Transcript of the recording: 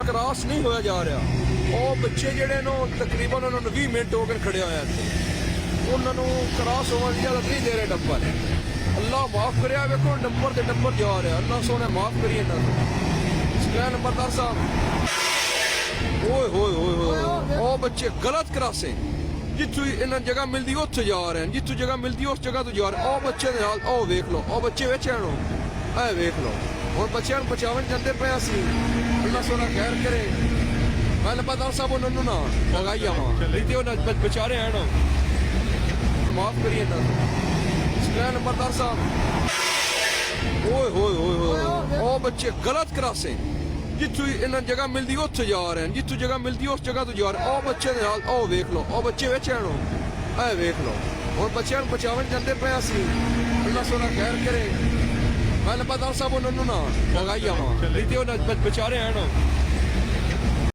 Cross ਨਹੀਂ ਹੋਇਆ ਜਾ ਰਿਹਾ। ਉਹ ਬੱਚੇ ਜਿਹੜੇ ਨੂੰ ਤਕਰੀਬਨ ਉਹਨਾਂ ਨੂੰ 20 ਮਿੰਟ ਹੋ ਗਏ ਖੜੇ ਹੋਇਆ ਇੱਥੇ, ਉਹਨਾਂ ਨੂੰ ਕ੍ਰਾਸ ਹੋਣ ਦੀ ਇਜਾਜ਼ਤ ਨਹੀਂ ਦੇ ਰਹੇ ਡੰਪਰ। ਅੱਲਾਹ ਮਾਫ ਕਰਿਆ, ਵੇਖੋ ਨੰਬਰ ਤੇ ਨੰਬਰ ਜਾ ਰਿਹਾ। ਅੱਲਾਹ ਸੋਹਣੇ ਮਾਫ ਕਰੀਏ ਇਹਨਾਂ ਨੂੰ। ਸਕੈਨ ਨੰਬਰਦਾਰ ਸਾਹਿਬ, ਓਏ ਹੋਏ ਹੋਏ ਹੋਏ, ਉਹ ਬੱਚੇ ਗਲਤ ਕ੍ਰਾਸਿੰਗ, ਜਿੱਥੋਂ ਇਹਨਾਂ ਜਗ੍ਹਾ ਮਿਲਦੀ ਉੱਥੇ ਜਾ ਰਹੇ ਨੇ, ਜਿੱਥੋਂ ਜਗ੍ਹਾ ਮਿਲਦੀ ਉਸ ਜਗ੍ਹਾ ਤੋਂ ਜਾ ਰਹੇ। ਉਹ ਬੱਚੇ ਦੇ ਹਾਲ ਉਹ ਵੇਖ ਲਓ, ਉਹ ਬੱਚੇ ਵਿੱਚ ਨੂੰ ਇਹ ਵੇਖ ਲਓ। ਹੁਣ ਬੱਚਿਆਂ ਨੂੰ ਬਚਾਉਣ ਜਾਂਦੇ ਪਏ ਅਸੀਂ, ਅੱਲਾਹ ਸੋਹਣਾ ਖੈਰ ਕਰੇ। ਮੈਂ ਨੰਬਰਦਾਰ ਸਾਹਿਬ ਉਹਨਾਂ ਨੂੰ ਨਾ ਲਗਾਈ ਆਵਾਂ, ਨਹੀਂ ਤੇ ਉਹ ਵਿਚਾਰੇ ਆਣ, ਮਾਫ ਕਰੀਏ ਇਹਨਾਂ ਨੂੰ। ਸਕੈਨ ਨੰਬਰਦਾਰ ਸਾਹਿਬ, ਓਏ ਹੋਏ ਹੋਏ ਹੋਏ, ਉਹ ਬੱਚੇ ਗਲਤ ਕ੍ਰਾਸਿੰਗ, ਜਿੱਥੋਂ ਇਹਨਾਂ ਜਗ੍ਹਾ ਮਿਲਦੀ ਉੱਥੇ ਜਾ ਰਹੇ ਨੇ, ਜਿੱਥੋਂ ਜਗ੍ਹਾ ਮਿਲਦੀ ਉਸ ਜਗ੍ਹਾ ਤੋਂ ਜਾ ਰਹੇ। ਉਹ ਬੱਚੇ ਦੇ ਹਾਲ ਉਹ ਵੇਖ ਲਓ, ਉਹ ਬੱਚੇ ਵਿੱਚ ਨੂੰ ਇਹ ਵੇਖ ਲਓ। ਹੁਣ ਬੱਚਿਆਂ ਨੂੰ ਬਚਾਉਣ ਜਾਂਦੇ ਪਏ ਅਸੀਂ, ਅੱਲਾਹ ਸੋਹਣਾ ਖੈਰ ਕਰੇ। ਮੈਂ ਨੰਬਰਦਾਰ ਸਾਹਿਬ ਉਹਨਾਂ ਨੂੰ ਨਾ ਲਗਾਈ ਆਵਾਂ, ਨਹੀਂ ਤੇ ਉਹ ਵਿਚਾਰੇ ਆਣ,